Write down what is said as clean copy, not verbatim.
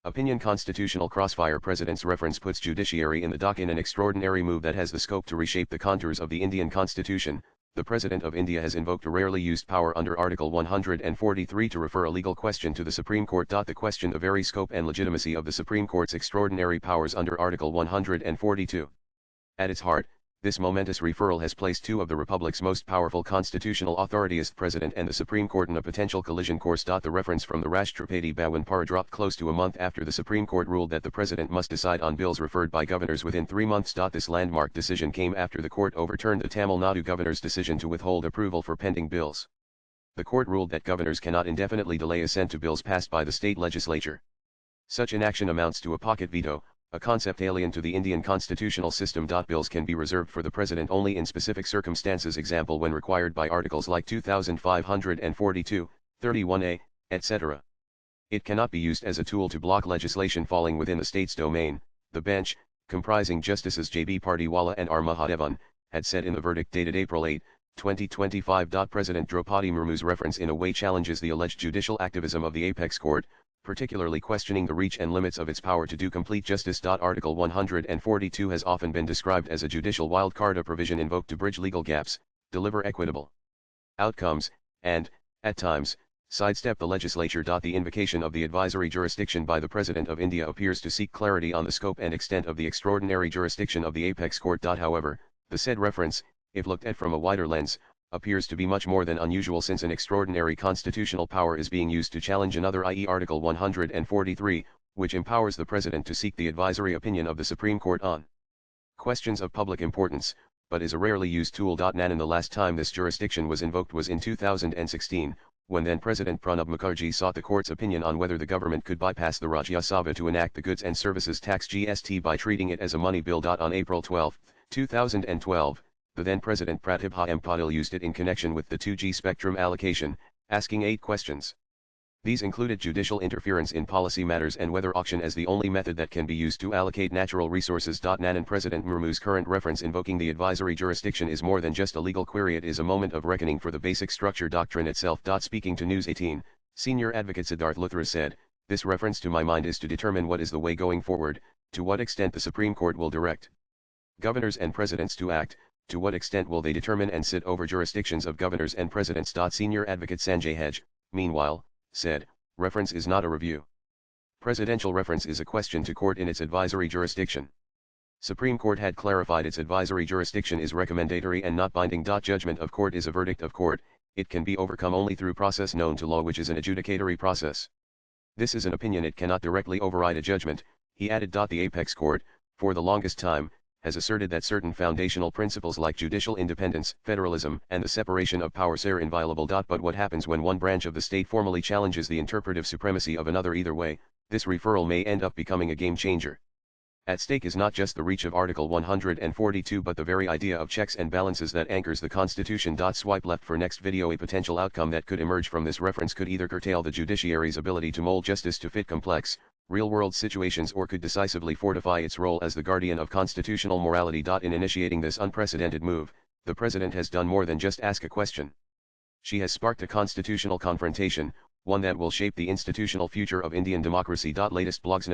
Opinion Constitutional Crossfire President's reference puts Judiciary in the dock in an extraordinary move that has the scope to reshape the contours of the Indian Constitution. The President of India has invoked a rarely used power under Article 143 to refer a legal question to the Supreme Court. The question the very scope and legitimacy of the Supreme Court's extraordinary powers under Article 142. At its heart, this momentous referral has placed two of the Republic's most powerful constitutional authorities, the President and the Supreme Court, in a potential collision course. The reference from the Rashtrapati Bhawan Para dropped close to a month after the Supreme Court ruled that the President must decide on bills referred by governors within 3 months. This landmark decision came after the court overturned the Tamil Nadu governor's decision to withhold approval for pending bills. The court ruled that governors cannot indefinitely delay assent to bills passed by the state legislature. Such inaction amounts to a pocket veto, a concept alien to the Indian constitutional system. Bills can be reserved for the President only in specific circumstances, example when required by articles like 2542, 31A, etc. It cannot be used as a tool to block legislation falling within the state's domain, the bench, comprising Justices J.B. Pardiwala and R. Mahadevan, had said in the verdict dated April 8, 2025. President Draupadi Murmu's reference in a way challenges the alleged judicial activism of the apex court, particularly questioning the reach and limits of its power to do complete justice. Article 142 has often been described as a judicial wildcard, a provision invoked to bridge legal gaps, deliver equitable outcomes, and, at times, sidestep the legislature. The invocation of the advisory jurisdiction by the President of India appears to seek clarity on the scope and extent of the extraordinary jurisdiction of the apex court. However, the said reference, if looked at from a wider lens, appears to be much more than unusual, since an extraordinary constitutional power is being used to challenge another, i.e. Article 143, which empowers the President to seek the advisory opinion of the Supreme Court on questions of public importance, but is a rarely used tool. The last time this jurisdiction was invoked was in 2016, when then President Pranab Mukherjee sought the court's opinion on whether the government could bypass the Rajya Sabha to enact the Goods and Services Tax (GST) by treating it as a money bill. On April 12, 2012, the then President Pratibha M. Patil used it in connection with the 2G spectrum allocation, asking 8 questions. These included judicial interference in policy matters and whether auction as the only method that can be used to allocate natural resources. Nanan President Murmu's current reference invoking the advisory jurisdiction is more than just a legal query, it is a moment of reckoning for the basic structure doctrine itself. Speaking to News 18, senior advocate Siddharth Luthra said, "This reference to my mind is to determine what is the way going forward, to what extent the Supreme Court will direct governors and presidents to act, to what extent will they determine and sit over jurisdictions of governors and presidents." Senior advocate Sanjay Hedge, meanwhile, said, "Reference is not a review. Presidential reference is a question to court in its advisory jurisdiction. Supreme Court had clarified its advisory jurisdiction is recommendatory and not binding. Judgment of court is a verdict of court, it can be overcome only through process known to law, which is an adjudicatory process. This is an opinion, it cannot directly override a judgment," he added. The apex court, for the longest time, has asserted that certain foundational principles like judicial independence, federalism, and the separation of powers are inviolable. But what happens when one branch of the state formally challenges the interpretive supremacy of another? Either way, this referral may end up becoming a game changer. At stake is not just the reach of Article 142 but the very idea of checks and balances that anchors the Constitution. Swipe left for next video. A potential outcome that could emerge from this reference could either curtail the judiciary's ability to mold justice to fit complex, real-world situations, or could decisively fortify its role as the guardian of constitutional morality. In initiating this unprecedented move, the President has done more than just ask a question. She has sparked a constitutional confrontation, one that will shape the institutional future of Indian democracy. Latest blogs.